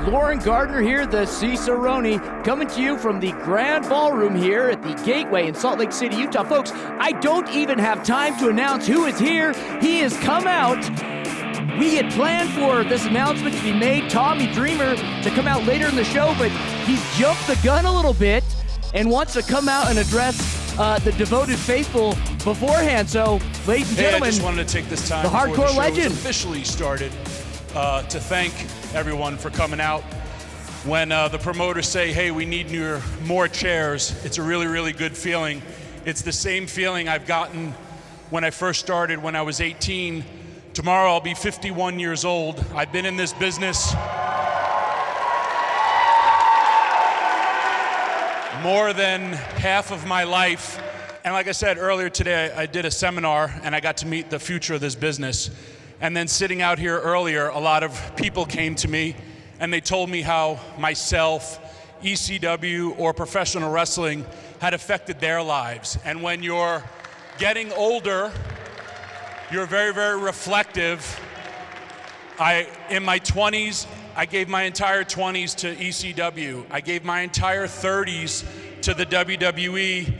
Lauren Gardner here, the Cicerone, coming to you from the Grand Ballroom here at the Gateway in Salt Lake City, Utah. Folks, I don't even have time to announce who is here. He has come out. We had planned for this announcement to be made, Tommy Dreamer, to come out later in the show, but he's jumped the gun a little bit and wants to come out and address the devoted faithful beforehand. So, ladies and gentlemen, I just wanted to take this time the hardcore legend officially started to thank everyone for coming out. When the promoters say, hey, we need more chairs, it's a really, really good feeling. It's the same feeling I've gotten when I first started when I was 18. Tomorrow I'll be 51 years old. I've been in this business more than half of my life. And like I said earlier today, I did a seminar and I got to meet the future of this business. And then sitting out here earlier, a lot of people came to me and they told me how myself, ECW, or professional wrestling had affected their lives. And when you're getting older, you're very, very reflective. In my 20s, I gave my entire 20s to ECW. I gave my entire 30s to the WWE.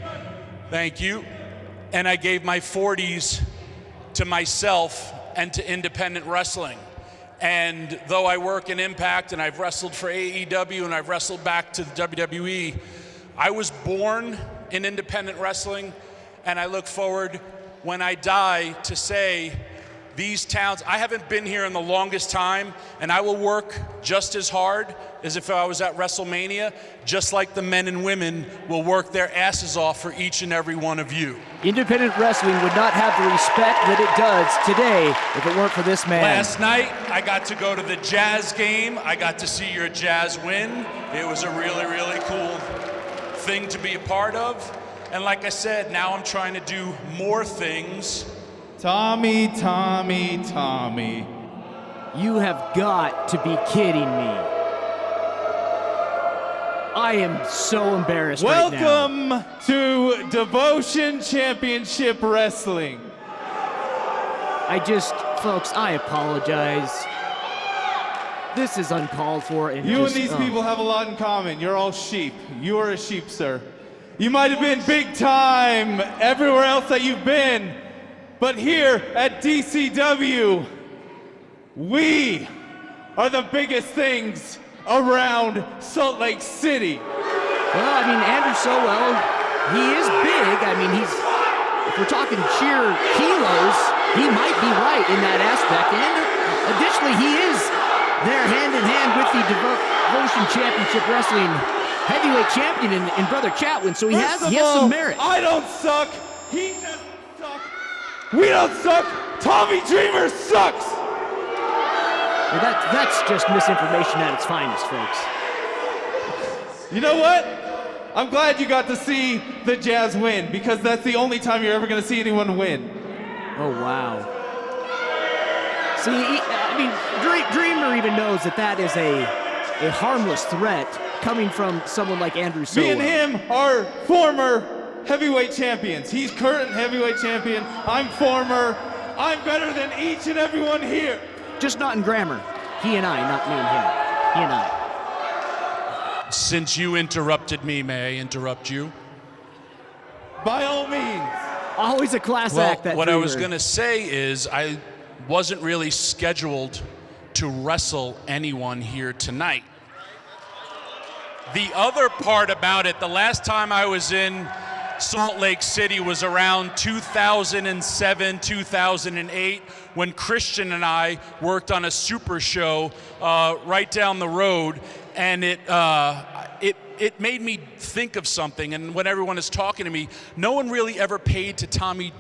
Thank you. And I gave my 40s to myself and to independent wrestling. And though I work in Impact and I've wrestled for AEW and I've wrestled back to the WWE, I was born in independent wrestling, and I look forward when I die to say these towns, I haven't been here in the longest time, and I will work just as hard as if I was at WrestleMania, just like the men and women will work their asses off for each and every one of you. Independent wrestling would not have the respect that it does today if it weren't for this man. Last night, I got to go to the Jazz game. I got to see your Jazz win. It was a really, really cool thing to be a part of. And like I said, now I'm trying to do more things. Tommy. You have got to be kidding me. I am so embarrassed right now. Welcome to Devotion Championship Wrestling. Folks, I apologize. This is uncalled for. And these people have a lot in common. You're all sheep. You are a sheep, sir. You might have been big time everywhere else that you've been, but here at DCW, we are the biggest things around Salt Lake City. Well, I mean, Andrew Sowell, he is big. I mean, if we're talking sheer kilos, he might be right in that aspect. And additionally, he is there hand in hand with the Devotion Championship Wrestling heavyweight champion in Brother Chatwin, so he has some merit. I don't suck. He doesn't suck. We don't suck. Tommy Dreamer sucks. Well, that's just misinformation at its finest, folks. You know what? I'm glad you got to see the Jazz win, because that's the only time you're ever going to see anyone win. Oh, wow. See, I mean, Dreamer even knows that is a harmless threat coming from someone like Andrew Sowell. Me and him are former heavyweight champions. He's current heavyweight champion. I'm former. I'm better than each and everyone here. Just not in grammar. He and I, not me and him. He and I. Since you interrupted me, may I interrupt you? By all means. Always a class act, that what Dreamer. I was going to say is I wasn't really scheduled to wrestle anyone here tonight. The other part about it, the last time I was in Salt Lake City was around 2007, 2008, when Christian and I worked on a super show right down the road, and it made me think of something. And when everyone is talking to me, no one really ever paid to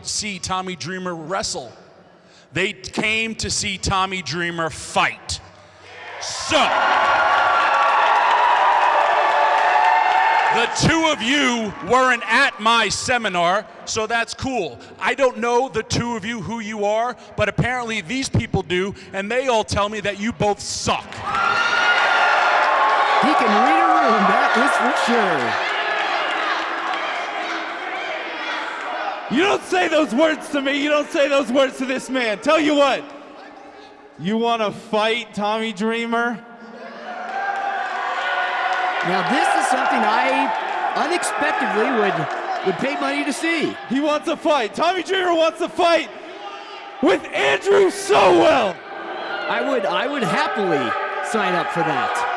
see Tommy Dreamer wrestle. They came to see Tommy Dreamer fight. So, the two of you weren't at my seminar, so that's cool. I don't know the two of you who you are, but apparently these people do, and they all tell me that you both suck. He can read a room, that is for sure. You don't say those words to me. You don't say those words to this man. Tell you what. You want to fight Tommy Dreamer? Now this is something I unexpectedly would pay money to see. He wants a fight. Tommy Dreamer wants a fight with Andrew Sowell. I would happily sign up for that.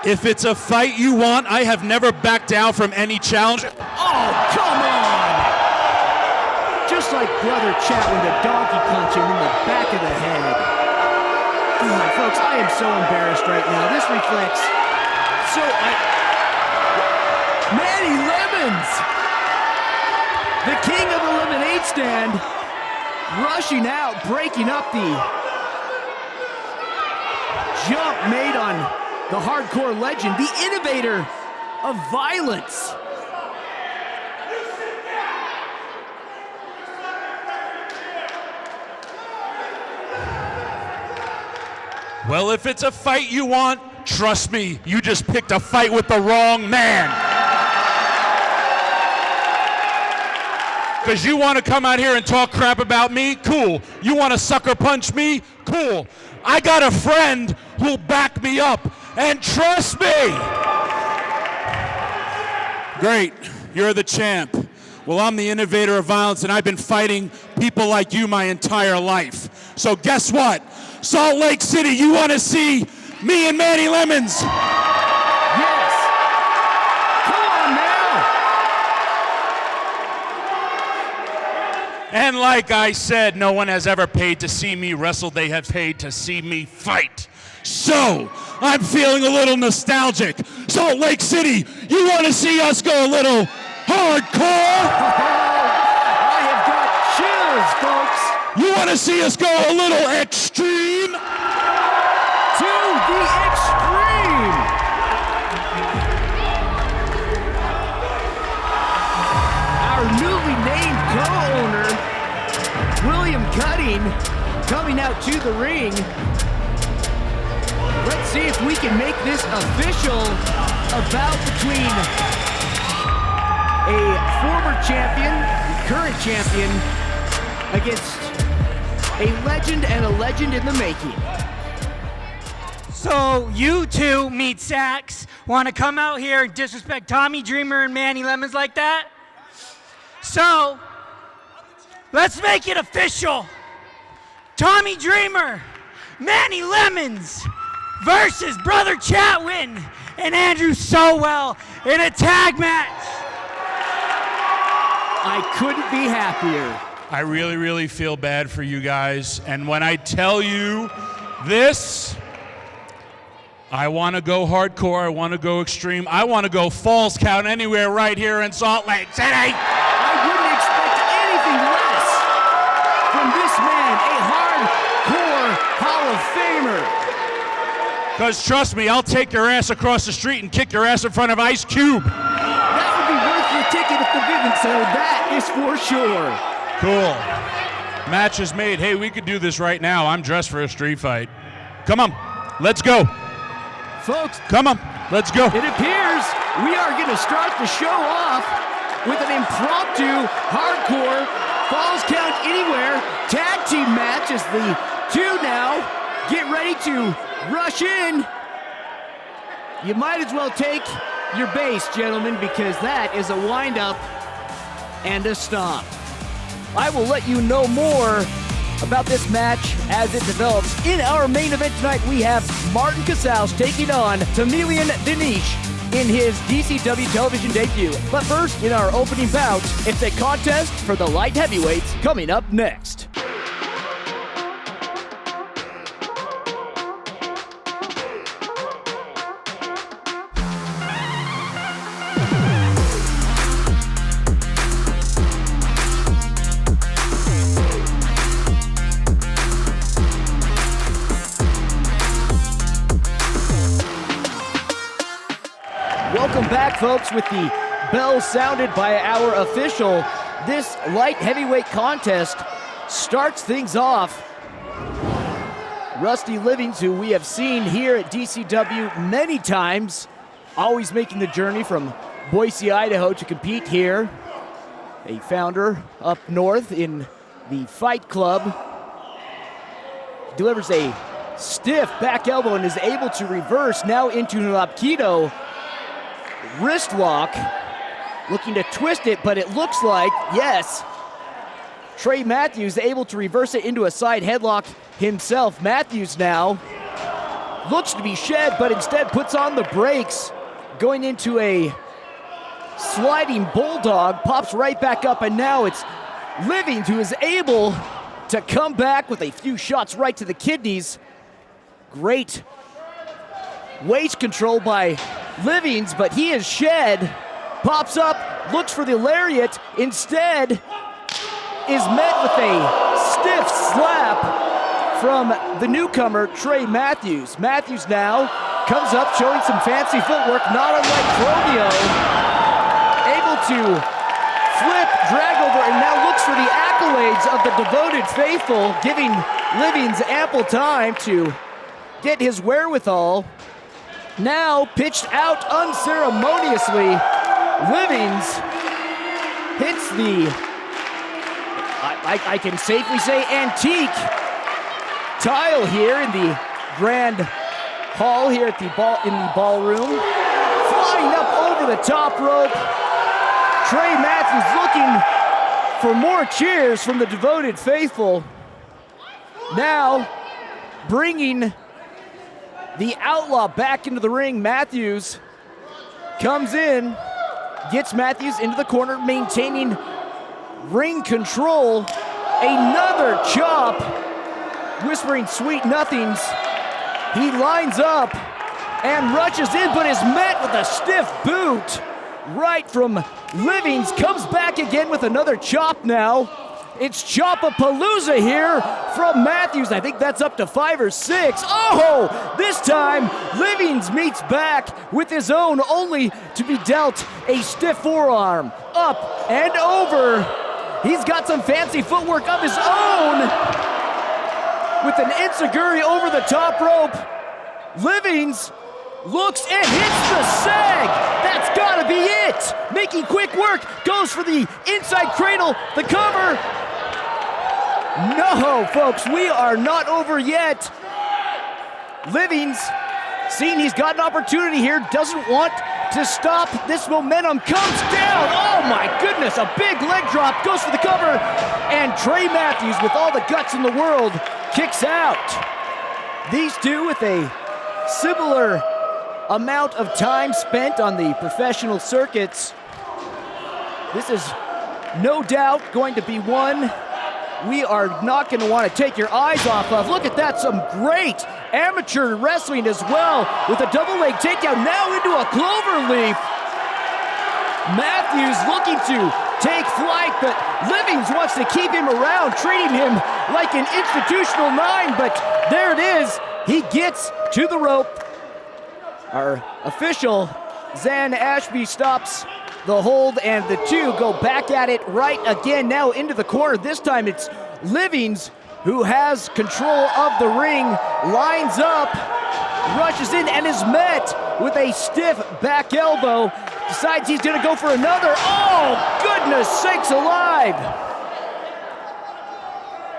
If it's a fight you want, I have never backed down from any challenge. Oh, come on! Just like Brother Chatwin to donkey punch him in the back of the head. God, folks, I am so embarrassed right now. This reflects Manny Lemons, the king of the lemonade stand, rushing out, breaking up the jump made on the hardcore legend, the innovator of violence. Well, if it's a fight you want, trust me, you just picked a fight with the wrong man. Because you want to come out here and talk crap about me? Cool. You want to sucker punch me? Cool. I got a friend who'll back me up, and trust me. Great. You're the champ. Well, I'm the innovator of violence, and I've been fighting people like you my entire life. So guess what? Salt Lake City, you want to see me and Manny Lemons? Yes. Come on now. And like I said, no one has ever paid to see me wrestle. They have paid to see me fight. So, I'm feeling a little nostalgic. Salt Lake City, you want to see us go a little hardcore? I have got chills, folks. You want to see us go a little extreme? To the extreme. Our newly named co-owner, William Cutting, coming out to the ring. Let's see if we can make this official. A bout between a former champion, current champion, against a legend and a legend in the making. So you two meat sacks want to come out here and disrespect Tommy Dreamer and Manny Lemons like that? So let's make it official. Tommy Dreamer, Manny Lemons versus Brother Chatwin and Andrew Sowell in a tag match. I couldn't be happier. I really, really feel bad for you guys. And when I tell you this, I want to go hardcore, I want to go extreme, I want to go falls count anywhere right here in Salt Lake City. I wouldn't expect anything less from this man, a hardcore Hall of Famer. Because trust me, I'll take your ass across the street and kick your ass in front of Ice Cube. That would be worth the ticket at the Vivint Center, that is for sure. Cool. Match is made. Hey, we could do this right now. I'm dressed for a street fight. Come on, let's go. Folks, come on, let's go. It appears we are going to start the show off with an impromptu, hardcore, Falls Count Anywhere tag team match as the two now get ready to rush in. You might as well take your base, gentlemen, because that is a wind-up and a stomp. I will let you know more about this match as it develops. In our main event tonight, we have Martin Casaus taking on Tamilian Vineesh in his DCW television debut. But first, in our opening bout, it's a contest for the light heavyweights coming up next. Welcome back, folks, with the bell sounded by our official. This light heavyweight contest starts things off. Rusty Livings, who we have seen here at DCW many times, always making the journey from Boise, Idaho to compete here. A founder up north in the Fight Club. Delivers a stiff back elbow and is able to reverse now into an Aikido wrist lock. Looking to twist it, but it looks like, yes, Trey Matthews able to reverse it into a side headlock himself. Matthews now looks to be shed, but instead puts on the brakes, going into a sliding bulldog, pops right back up, and now it's Livings who is able to come back with a few shots right to the kidneys. Great waist control by Livings, but he is shed. Pops up, looks for the lariat, instead is met with a stiff slap from the newcomer, Trey Matthews. Matthews now comes up showing some fancy footwork, not unlike Romeo. Able to flip, drag over, and now looks for the accolades of the devoted faithful, giving Livings ample time to get his wherewithal. Now pitched out unceremoniously. Livings hits the, I can safely say, antique tile here in the grand hall here at the ballroom. Flying up over the top rope. Trey Matthews looking for more cheers from the devoted faithful. Now bringing the Outlaw back into the ring. Matthews comes in, gets Matthews into the corner, maintaining ring control. Another chop, whispering sweet nothings. He lines up and rushes in, but is met with a stiff boot right from Livings. Comes back again with another chop now. It's Chop-a-Palooza here from Matthews. I think that's up to 5 or 6. Oh, this time Livings meets back with his own, only to be dealt a stiff forearm. Up and over. He's got some fancy footwork of his own with an enziguri over the top rope. Livings looks and hits the sag. That's gotta be it. Making quick work, goes for the inside cradle, the cover. No, folks, we are not over yet. Livings, seeing he's got an opportunity here, doesn't want to stop this momentum, comes down. Oh my goodness, a big leg drop, goes for the cover, and Trey Matthews, with all the guts in the world, kicks out. These two with a similar amount of time spent on the professional circuits. This is no doubt going to be one we are not going to want to take your eyes off of. Look at that, some great amateur wrestling as well, with a double leg takedown, now into a clover leaf. Matthews looking to take flight, but Livings wants to keep him around, treating him like an institutional 9, but there it is. He gets to the rope. Our official, Zan Ashby, stops the hold, and the two go back at it right again, now into the corner. This time it's Livings who has control of the ring, lines up, rushes in, and is met with a stiff back elbow. Decides he's gonna go for another. Oh, goodness sakes alive!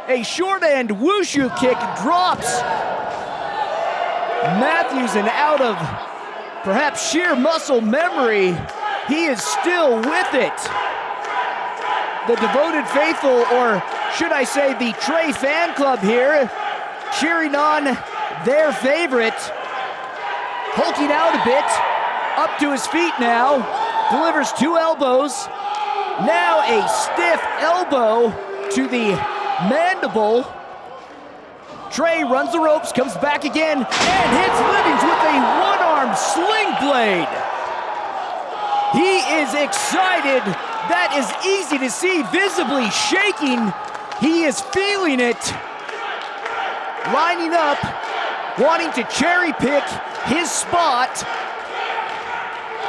A short end wushu kick drops Matthews, and out of perhaps sheer muscle memory, he is still with it. The devoted faithful, or should I say the Trey fan club here, cheering on their favorite. Hulking out a bit, up to his feet now, delivers 2 elbows. Now a stiff elbow to the mandible. Trey runs the ropes, comes back again, and hits Livings with a one-arm sling blade. He is excited. That is easy to see, visibly shaking. He is feeling it. Lining up, wanting to cherry pick his spot.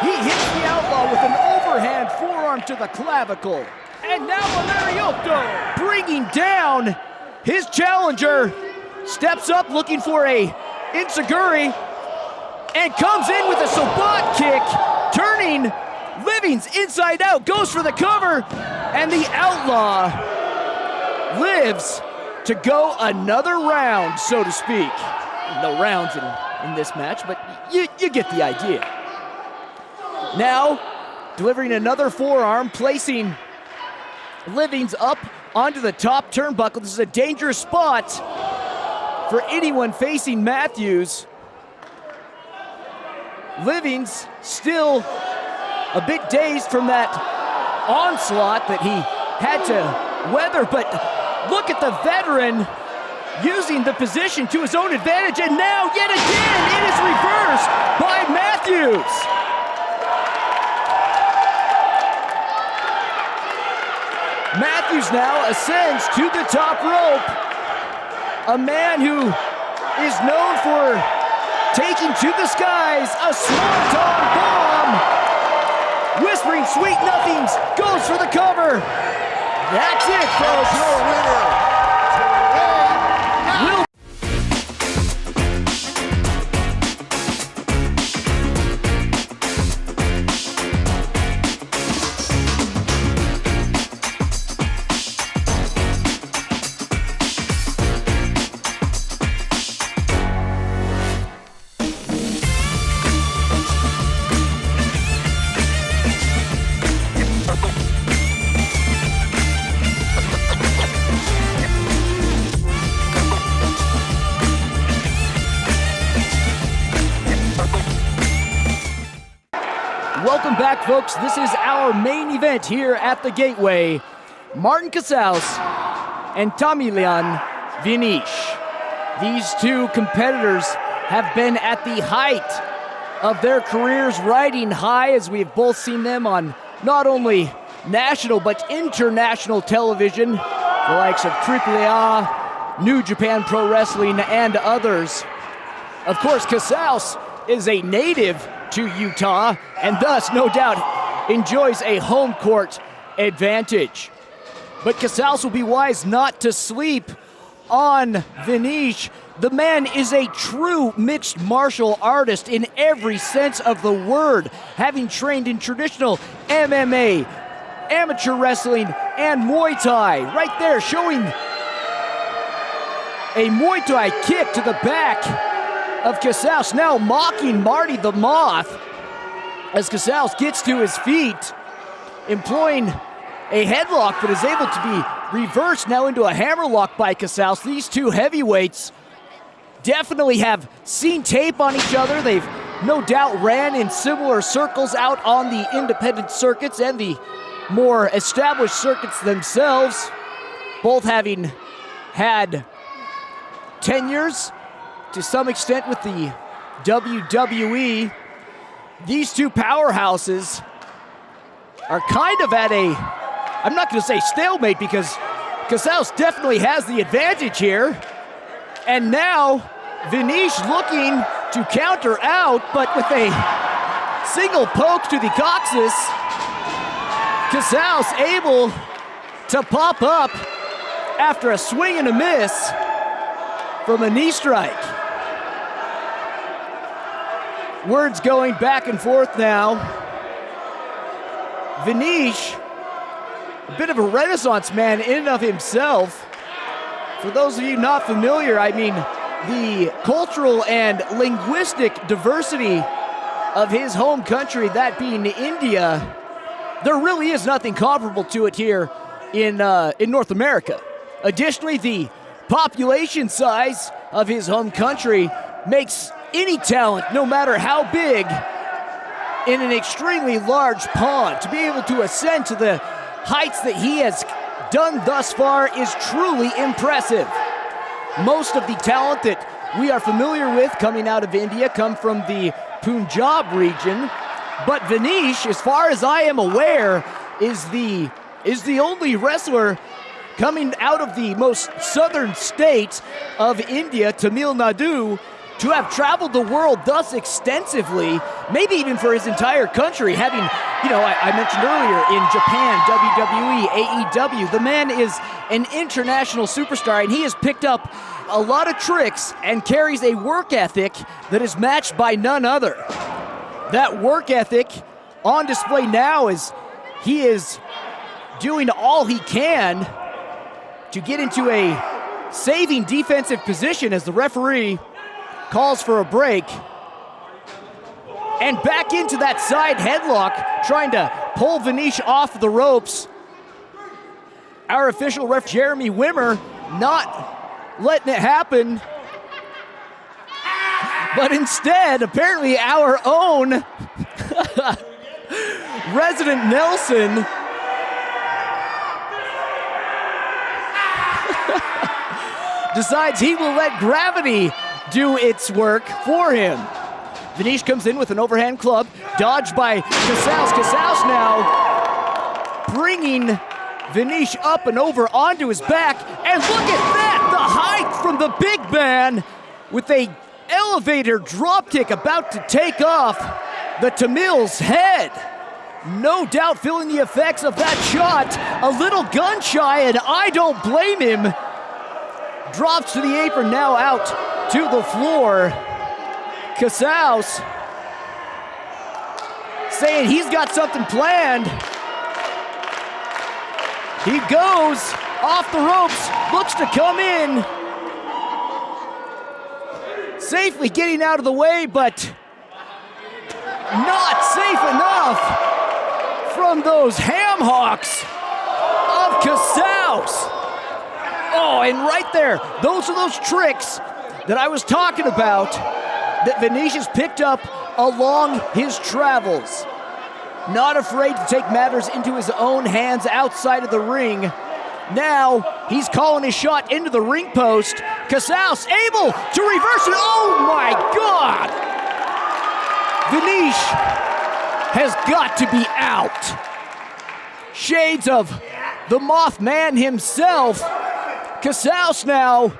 He hits the Outlaw with an overhand forearm to the clavicle. And now a Lariato, bringing down his challenger. Steps up looking for a enziguri and comes in with a Sabat kick, turning Livings inside out, goes for the cover, and the Outlaw lives to go another round, so to speak. No rounds in this match, but you get the idea. Now, delivering another forearm, placing Livings up onto the top turnbuckle. This is a dangerous spot for anyone facing Matthews. Livings still a bit dazed from that onslaught that he had to weather, but look at the veteran using the position to his own advantage, and now yet again it is reversed by Matthews. Matthews now ascends to the top rope. A man who is known for taking to the skies a swanton bomb. Whispering sweet nothings, goes for the cover. That's it, folks. Your winner. Welcome back, folks. This is our main event here at the Gateway. Martin Casaus and Tamilian Vineesh. These two competitors have been at the height of their careers, riding high, as we have both seen them on not only national but international television, the likes of AAA, New Japan Pro Wrestling, and others. Of course, Casaus is a native to Utah, and thus, no doubt, enjoys a home court advantage. But Casaus will be wise not to sleep on Vineesh. The man is a true mixed martial artist in every sense of the word, having trained in traditional MMA, amateur wrestling, and Muay Thai. Right there, showing a Muay Thai kick to the back of Casaus, now mocking Marty the Moth as Casaus gets to his feet, employing a headlock, but is able to be reversed now into a hammerlock by Casaus. These two heavyweights definitely have seen tape on each other. They've no doubt ran in similar circles out on the independent circuits and the more established circuits themselves, both having had tenures to some extent with the WWE. These two powerhouses are kind of at a, I'm not going to say stalemate, because Casaus definitely has the advantage here. And now Vineesh looking to counter out, but with a single poke to the coccyx, Casaus able to pop up after a swing and a miss from a knee strike. Words going back and forth now. Vineesh, a bit of a renaissance man in and of himself. For those of you not familiar, I mean, the cultural and linguistic diversity of his home country, that being India, there really is nothing comparable to it here in North America. Additionally, the population size of his home country makes any talent, no matter how big, in an extremely large pond. To be able to ascend to the heights that he has done thus far is truly impressive. Most of the talent that we are familiar with coming out of India come from the Punjab region, but Vineesh, as far as I am aware, is the only wrestler coming out of the most southern state of India, Tamil Nadu, to have traveled the world thus extensively, maybe even for his entire country, having, I mentioned earlier, in Japan, WWE, AEW. The man is an international superstar, and he has picked up a lot of tricks and carries a work ethic that is matched by none other. That work ethic on display now as he is doing all he can to get into a saving defensive position as the referee calls for a break. And back into that side headlock, trying to pull Vineesh off the ropes. Our official ref, Jeremy Wimmer, not letting it happen. But instead, apparently our own Resident Nelson decides he will let gravity do its work for him. Vineesh comes in with an overhand club, dodged by Casaus. Casaus now bringing Vineesh up and over onto his back. And look at that, the height from the big man with a elevator dropkick about to take off the Tamil's head. No doubt feeling the effects of that shot. A little gun shy, and I don't blame him. Drops to the apron, now out to the floor. Casaus saying he's got something planned. He goes off the ropes, looks to come in. Safely getting out of the way, but not safe enough from those ham hocks of Casaus. Oh, and right there, those are those tricks that I was talking about that Vineesh has picked up along his travels. Not afraid to take matters into his own hands outside of the ring. Now, he's calling his shot into the ring post. Casaus able to reverse it. Oh my God! Vineesh has got to be out. Shades of the Mothman himself. Casaus now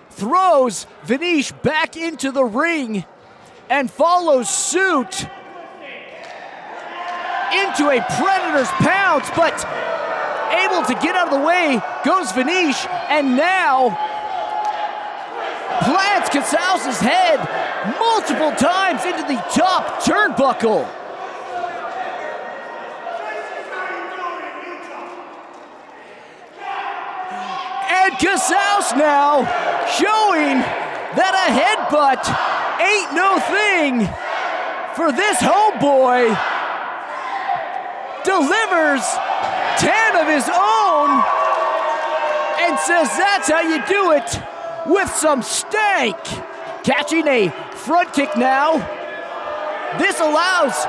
throws Vineesh back into the ring and follows suit into a Predator's pounce, but able to get out of the way goes Vineesh, and now plants Casaus' head multiple times into the top turnbuckle. And Casaus now showing that a headbutt ain't no thing for this homeboy. Delivers 10 of his own and says that's how you do it with some stank. Catching a front kick now. This allows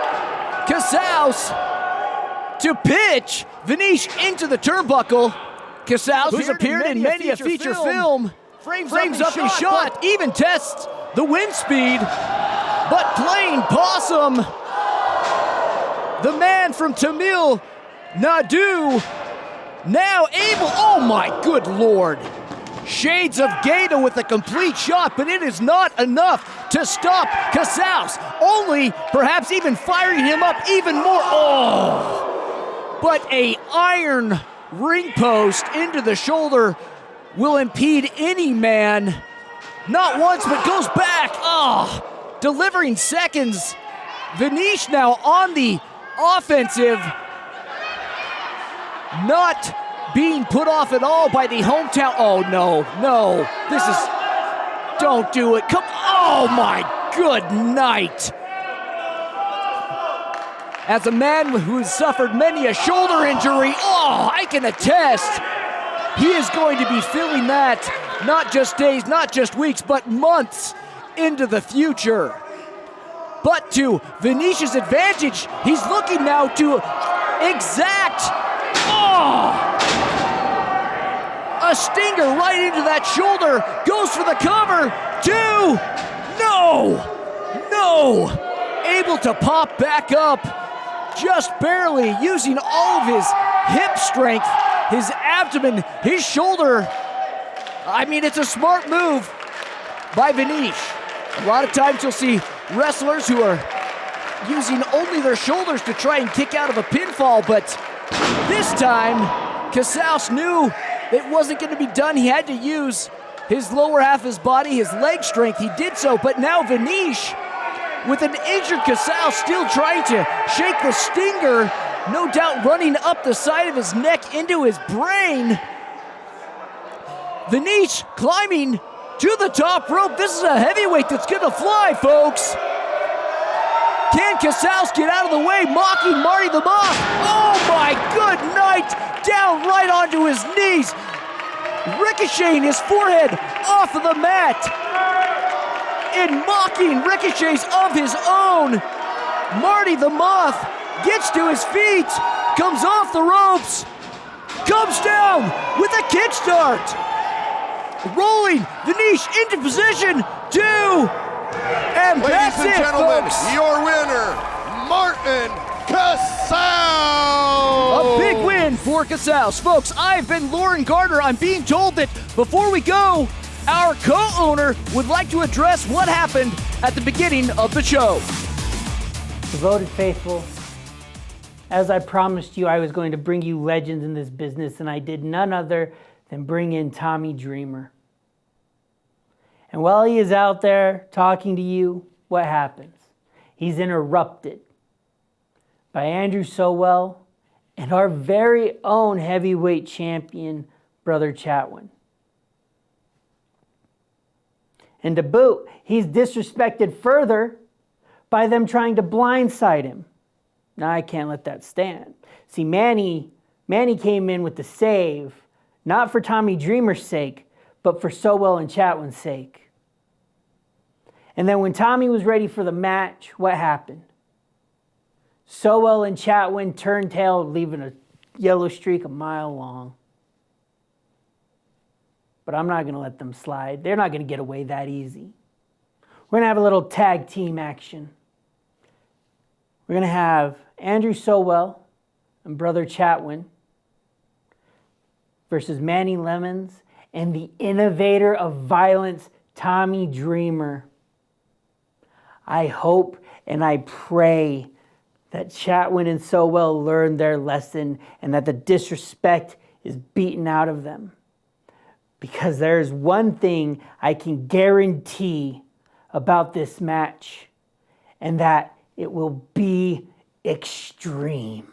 Casaus to pitch Vineesh into the turnbuckle. Casaus, who's appeared in many a feature film, frames up his shot, even tests the wind speed, but playing possum. The man from Tamil Nadu now able, oh my good Lord. Shades of Gaeta with a complete shot, but it is not enough to stop Casaus. Only perhaps even firing him up even more. Oh! But a iron ring post into the shoulder will impede any man. Not once, but goes back. Oh! Delivering seconds. Vineesh now on the offensive. Not being put off at all by the hometown. Oh no, no. This is, don't do it. Come, oh my good night. As a man who has suffered many a shoulder injury, oh, I can attest, he is going to be feeling that not just days, not just weeks, but months into the future. But to Vineesh's advantage, he's looking now to exact, a stinger right into that shoulder, goes for the cover, 2, no, able to pop back up, just barely, using all of his hip strength, his abdomen, his shoulder. I mean, it's a smart move by Vineesh. A lot of times you'll see wrestlers who are using only their shoulders to try and kick out of a pinfall, but this time, Casaus knew it wasn't going to be done. He had to use his lower half of his body, his leg strength. He did so, but now Vineesh, with an injured Casaus, still trying to shake the stinger, no doubt running up the side of his neck into his brain. Vineesh climbing to the top rope. This is a heavyweight that's gonna fly, folks. Can Casaus get out of the way, mocking Marty the Moth? Oh my good night! Down right onto his knees, ricocheting his forehead off of the mat. In mocking ricochets of his own, Marty the Moth gets to his feet, comes off the ropes, comes down with a kickstart. Rolling Vineesh into position, 2, and that's Ladies and it, gentlemen, folks. your winner, Martin Casaus! A big win for Casaus. Folks, I've been Lauren Gardner. I'm being told that before we go, our co-owner would like to address what happened at the beginning of the show. Devoted faithful, as I promised you, I was going to bring you legends in this business, and I did none other than bring in Tommy Dreamer. And while he is out there talking to you, what happens? He's interrupted by Andrew Sowell and our very own heavyweight champion, Brother Chatwin. And to boot, he's disrespected further by them trying to blindside him. Now, I can't let that stand. See, Manny came in with the save, not for Tommy Dreamer's sake, but for Sowell and Chatwin's sake. And then when Tommy was ready for the match, what happened? Sowell and Chatwin turned tail, leaving a yellow streak a mile long. But I'm not going to let them slide. They're not going to get away that easy. We're going to have a little tag team action. We're going to have Andrew Sowell and Brother Chatwin versus Manny Lemons and the innovator of violence, Tommy Dreamer. I hope and I pray that Chatwin and Sowell learn their lesson and that the disrespect is beaten out of them. Because there's one thing I can guarantee about this match, and that it will be extreme.